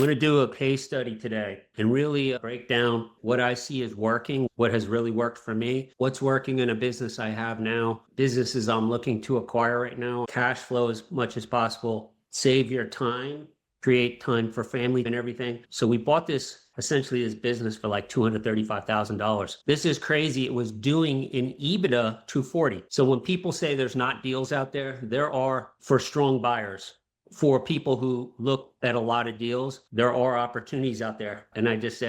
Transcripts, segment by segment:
going to do a case study today and really break down what I see as working, what has really worked for me, what's working in a business I have now, businesses I'm looking to acquire right now, cash flow as much as possible, save your time, create time for family and everything. So we bought essentially this business for like $235,000. This is crazy. It was doing in EBITDA 240. So when people say there's not deals out there are for strong buyers. For people who look at a lot of deals, there are opportunities out there. And I just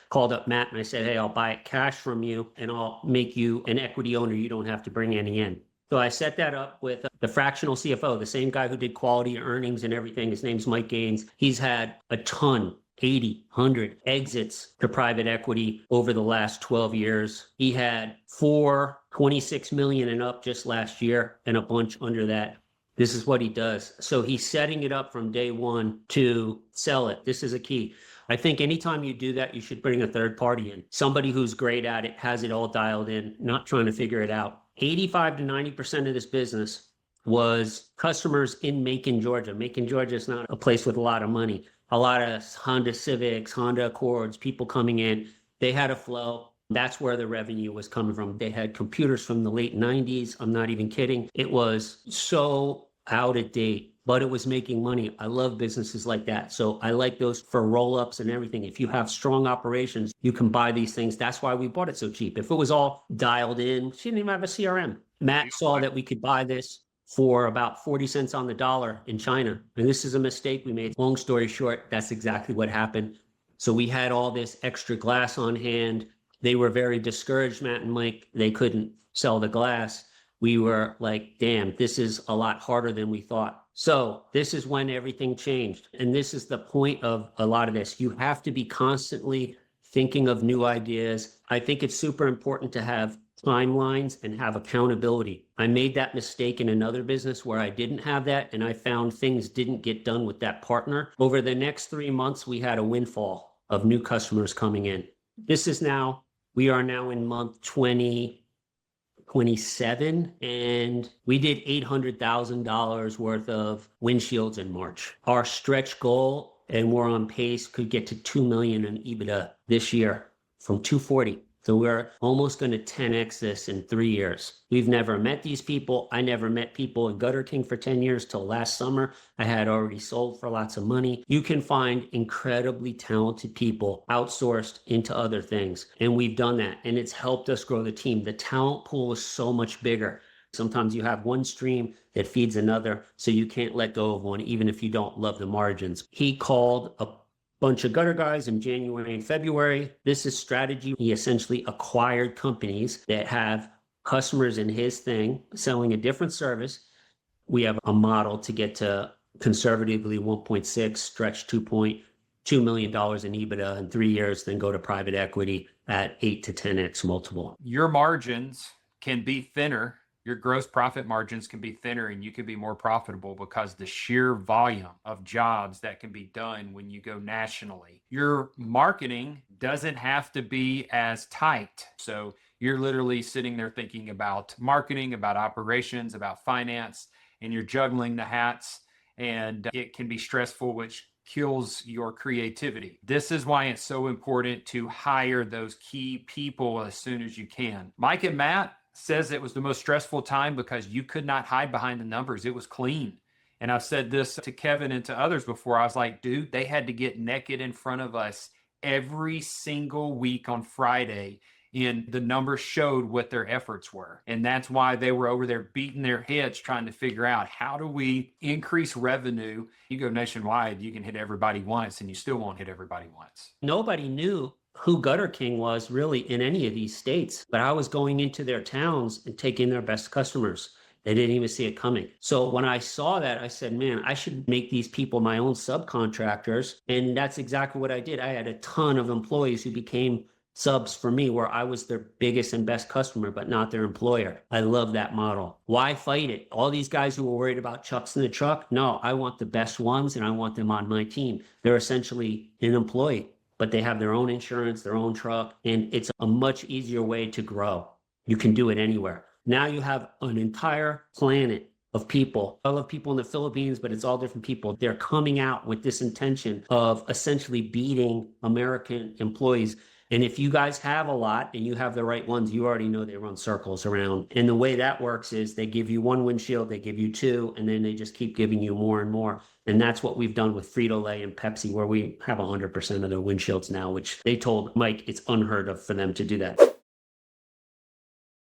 called up Matt and I said, hey, I'll buy it cash from you and I'll make you an equity owner. You don't have to bring any in. So I set that up with the fractional CFO, the same guy who did quality earnings and everything. His name's Mike Gaines. He's had a ton, 80, 100 exits to private equity over the last 12 years. He had 26 million and up just last year and a bunch under that. This is what he does. So he's setting it up from day one to sell it. This is a key. I think anytime you do that, you should bring a third party in. Somebody who's great at it, has it all dialed in, not trying to figure it out. 85 to 90% of this business was customers in Macon, Georgia. Macon, Georgia is not a place with a lot of money. A lot of Honda Civics, Honda Accords, people coming in. They had a flow. That's where the revenue was coming from. They had computers from the late 90s. I'm not even kidding. It was so out of date, but it was making money. I love businesses like that. So I like those for roll-ups and everything. If you have strong operations, you can buy these things. That's why we bought it so cheap. If it was all dialed in, she didn't even have a CRM. Matt saw that we could buy this for about 40 cents on the dollar in China. And this is a mistake we made. Long story short, that's exactly what happened. So we had all this extra glass on hand. They were very discouraged, Matt and Mike. They couldn't sell the glass. We were like, damn, this is a lot harder than we thought. So this is when everything changed. And this is the point of a lot of this. You have to be constantly thinking of new ideas. I think it's super important to have timelines and have accountability. I made that mistake in another business where I didn't have that, and I found things didn't get done with that partner. Over the next 3 months, we had a windfall of new customers coming in. We are now in month 27, and we did $800,000 worth of windshields in March. Our stretch goal, and we're on pace, could get to 2 million in EBITDA this year from 240. So we're almost going to 10x this in 3 years. We've never met these people. I never met people in Gutter King for 10 years till last summer. I had already sold for lots of money. You can find incredibly talented people outsourced into other things. And we've done that. And it's helped us grow the team. The talent pool is so much bigger. Sometimes you have one stream that feeds another, so you can't let go of one, even if you don't love the margins. He called a bunch of gutter guys in January and February. This is strategy. He essentially acquired companies that have customers in his thing selling a different service. We have a model to get to conservatively 1.6, stretch $2.2 million in EBITDA in 3 years, then go to private equity at 8 to 10x multiple. Your margins can be thinner. Your gross profit margins can be thinner and you can be more profitable because the sheer volume of jobs that can be done when you go nationally. Your marketing doesn't have to be as tight. So you're literally sitting there thinking about marketing, about operations, about finance, and you're juggling the hats, and it can be stressful, which kills your creativity. This is why it's so important to hire those key people as soon as you can. Mike and Matt says it was the most stressful time because you could not hide behind the numbers. It was clean. And I've said this to Kevin and to others before. I was like, dude, they had to get naked in front of us every single week on Friday, and the numbers showed what their efforts were. And that's why they were over there beating their heads trying to figure out, how do we increase revenue? You go nationwide, you can hit everybody once and you still won't hit everybody once. Nobody knew who Gutter King was really in any of these states, but I was going into their towns and taking their best customers. They didn't even see it coming. So when I saw that, I said, man, I should make these people my own subcontractors. And that's exactly what I did. I had a ton of employees who became subs for me, where I was their biggest and best customer, but not their employer. I love that model. Why fight it? All these guys who were worried about chucks in the truck, no, I want the best ones and I want them on my team. They're essentially an employee, but they have their own insurance, their own truck, and it's a much easier way to grow. You can do it anywhere. Now you have an entire planet of people. I love people in the Philippines, but it's all different people. They're coming out with this intention of essentially beating American employees. And if you guys have a lot and you have the right ones, you already know they run circles around. And the way that works is they give you one windshield, they give you two, and then they just keep giving you more and more. And that's what we've done with Frito-Lay and Pepsi, where we have 100% of their windshields now, which they told Mike it's unheard of for them to do that.